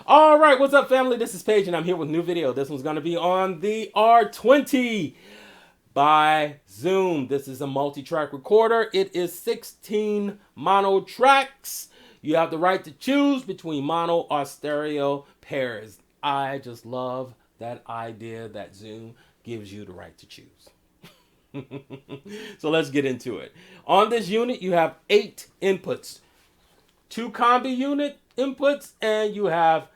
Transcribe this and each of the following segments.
All right, what's up, family? This is Paige, and I'm here with a new video. This one's going to be on the R20 by Zoom. This is a multi-track recorder. It is 16 mono tracks. You have the right to choose between mono or stereo pairs. I just love that idea that Zoom gives you the right to choose. So let's get into it. On this unit, you have 8 inputs. 2 combi unit inputs, and you have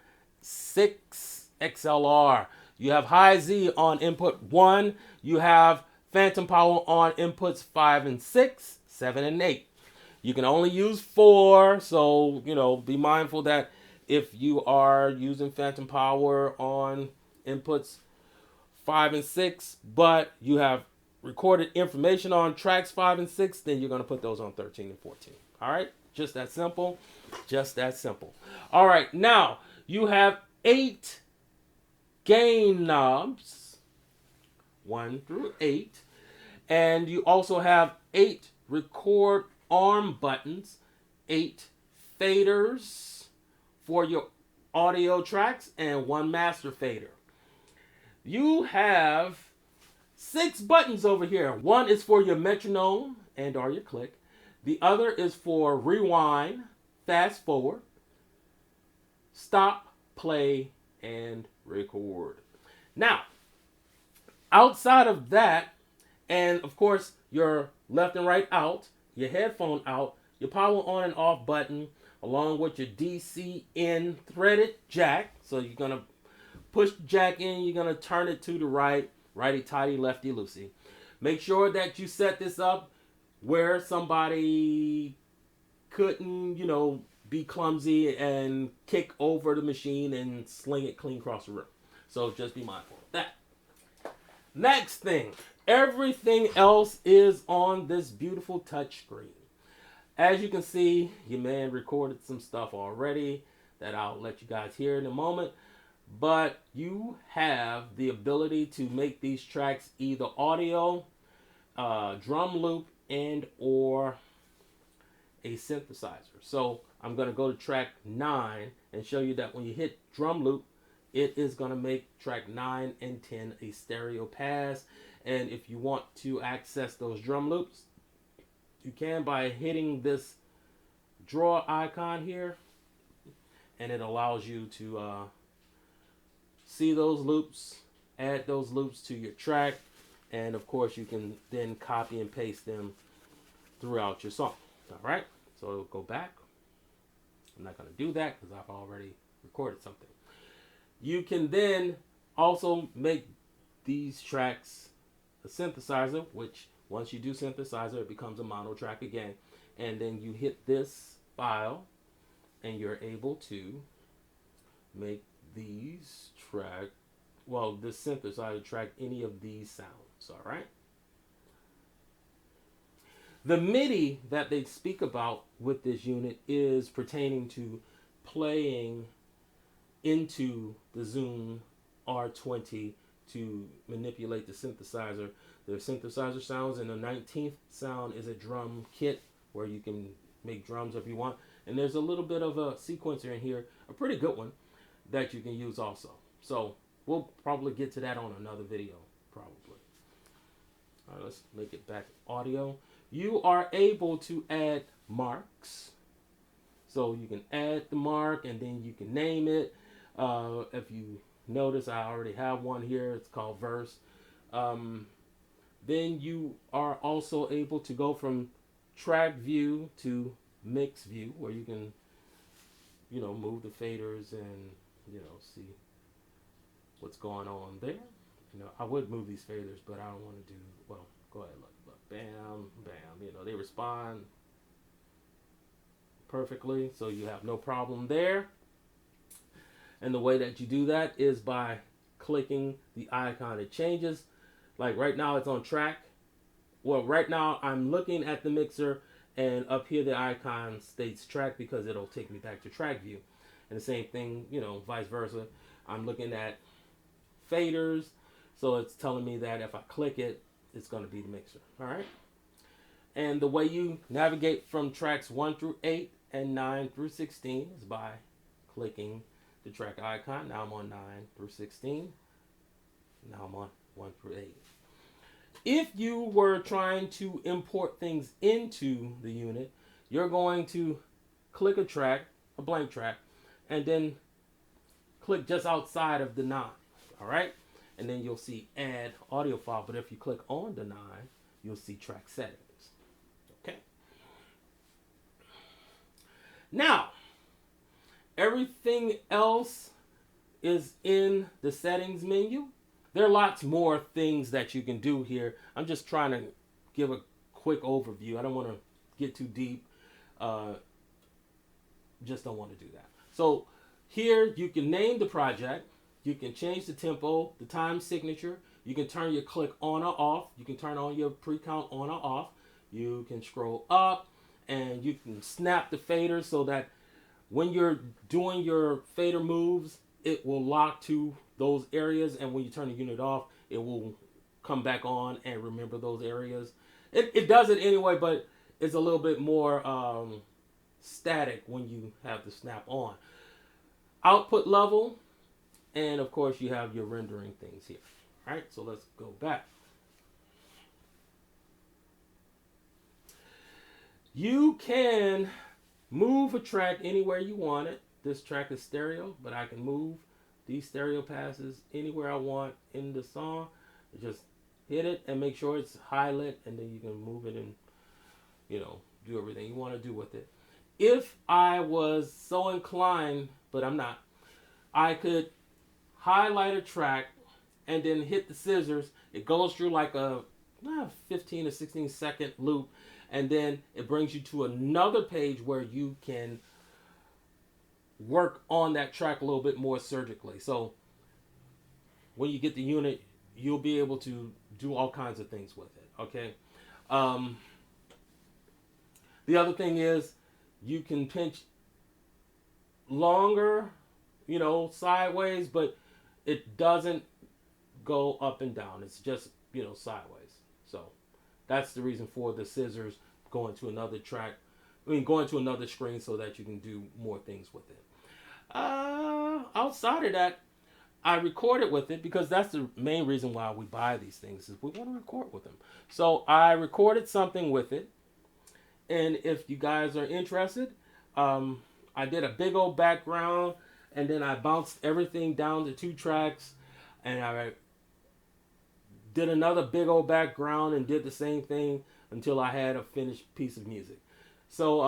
6 XLR. You have high Z on input 1. You have phantom power on inputs 5 and 6, 7 and 8. You can only use 4, so be mindful that if you are using phantom power on inputs 5 and 6, but you have recorded information on tracks 5 and 6, then you're going to put those on 13 and 14. All right? Just that simple. Just that simple. All right, now you have 8 gain knobs, 1 through 8, and you also have 8 record arm buttons, 8 faders for your audio tracks, and 1 master fader. You have 6 buttons over here. 1 is for your metronome and or your click. The other is for rewind, fast forward, stop, play, and record. Now, outside of that, and of course your left and right out, your headphone out, your power on and off button, along with your DC in threaded jack. So you're going to push the jack in, you're going to turn it to the right, righty-tighty, lefty-loosey. Make sure that you set this up where somebody couldn't, be clumsy and kick over the machine and sling it clean across the room. So just be mindful of that. Next thing, everything else is on this beautiful touch screen. As you can see, your man recorded some stuff already that I'll let you guys hear in a moment. But you have the ability to make these tracks either audio, drum loop, and or a synthesizer. So I'm going to go to track 9 and show you that when you hit drum loop, it is going to make track 9 and 10 a stereo pass. And if you want to access those drum loops, you can by hitting this draw icon here, and it allows you to see those loops, add those loops to your track, and of course you can then copy and paste them throughout your song. All right, so go back. I'm not going to do that because I've already recorded something. You can then also make these tracks a synthesizer, which once you do synthesizer, it becomes a mono track again. And then you hit this file and you're able to make these track, this synthesizer track any of these sounds. All right. The MIDI that they speak about with this unit is pertaining to playing into the Zoom R20 to manipulate the synthesizer. The synthesizer sounds, and the 19th sound is a drum kit where you can make drums if you want. And there's a little bit of a sequencer in here, a pretty good one, that you can use also. So we'll probably get to that on another video, probably. All right, let's make it back audio. You are able to add marks. So you can add the mark and then you can name it. If you notice, I already have one here. It's called verse. Then you are also able to go from track view to mix view, where you can, move the faders and, see what's going on there. I would move these faders, but I don't want to do, go ahead, look, bam, bam, they respond perfectly, so you have no problem there. And the way that you do that is by clicking the icon. It changes. Like right now it's on track. Well, right now I'm looking at the mixer, and up here the icon states track because it'll take me back to track view. And the same thing, vice versa. I'm looking at faders, so it's telling me that if I click it, it's going to be the mixer. All right. And the way you navigate from tracks 1 through 8 and 9 through 16 is by clicking the track icon. Now I'm on 9 through 16. Now I'm on 1 through 8. If you were trying to import things into the unit, you're going to click a track, a blank track, and then click just outside of the 9. All right? And then you'll see add audio file. But if you click on the 9, you'll see track settings. Okay? Now, everything else is in the settings menu. There are lots more things that you can do here. I'm just trying to give a quick overview. I don't want to get too deep. Just don't want to do that. So here you can name the project. You can change the tempo, the time signature. You can turn your click on or off. You can turn on your pre-count on or off. You can scroll up and you can snap the fader so that when you're doing your fader moves, it will lock to those areas, and when you turn the unit off, it will come back on and remember those areas. It does it anyway, but it's a little bit more static when you have the snap on. Output level, and of course you have your rendering things here. All right, so let's go back. You can move a track anywhere you want it. This track is stereo, but I can move these stereo passes anywhere I want in the song. Just hit it and make sure it's high lit, and then you can move it and, do everything you want to do with it. If I was so inclined, but I'm not, I could highlight a track and then hit the scissors. It goes through like a 15 or 16 second loop, and then it brings you to another page where you can work on that track a little bit more surgically. So when you get the unit, you'll be able to do all kinds of things with it. Okay. The other thing is you can pinch longer, sideways, but it doesn't go up and down. It's just, sideways. So that's the reason for the scissors going to another track. Going to another screen so that you can do more things with it. Outside of that, I recorded with it because that's the main reason why we buy these things, is we want to record with them. So I recorded something with it, and if you guys are interested, I did a big old background, and then I bounced everything down to 2 tracks, and I did another big old background and did the same thing until I had a finished piece of music. So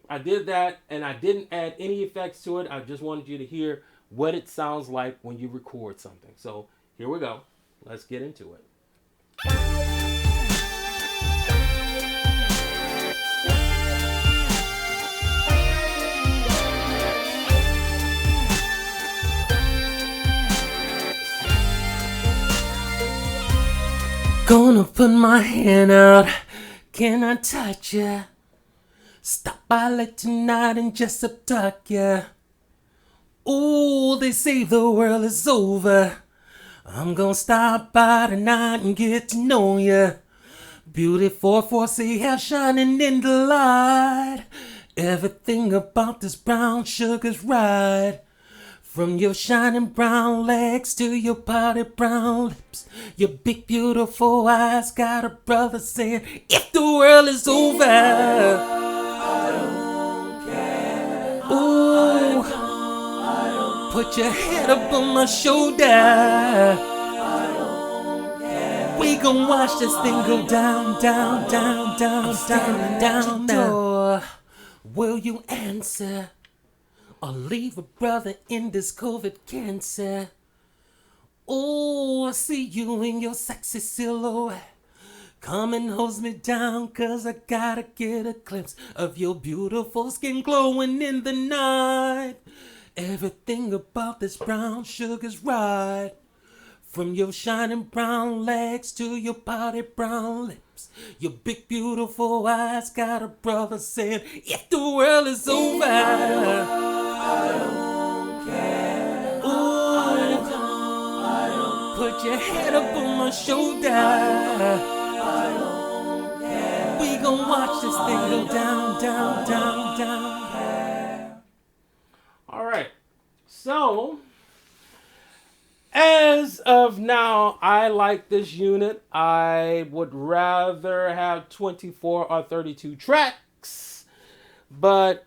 I did that, and I didn't add any effects to it. I just wanted you to hear what it sounds like when you record something. So here we go. Let's get into it. Gonna put my hand out. Can I touch ya? Stop by late tonight and just abduct ya. Ooh, they say the world is over. I'm gonna stop by tonight and get to know ya. Beautiful for see how shining in the light. Everything about this brown sugar's right. From your shining brown legs to your pouty brown lips, your big beautiful eyes got a brother saying, if the world is over, I don't care. Ooh, I don't put your head up on my shoulder. I don't care. We gon' watch this thing go down, down, down, down, down, down, down. Will you answer? Or leave a brother in this COVID cancer? Oh, I see you in your sexy silhouette. Come and hose me down, cause I gotta get a glimpse of your beautiful skin glowing in the night. Everything about this brown sugar's right. From your shining brown legs to your pouty brown lips, your big beautiful eyes got a brother saying, if the world is over, I don't care. Ooh, I don't put your head up on my shoulder. I don't care. We gon' watch this thing go down, down, down, down. All right, so As of now, I like this unit. I would rather have 24 or 32 tracks, but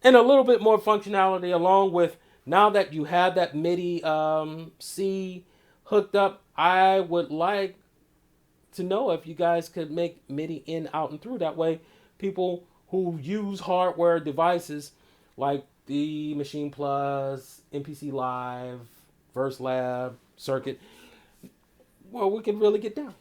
and a little bit more functionality along with now that you have that MIDI C hooked up. I would like to know if you guys could make MIDI in, out, and through. That way, people who use hardware devices like the Machine Plus, MPC Live, Verse Lab, Circuit, well, we can really get down.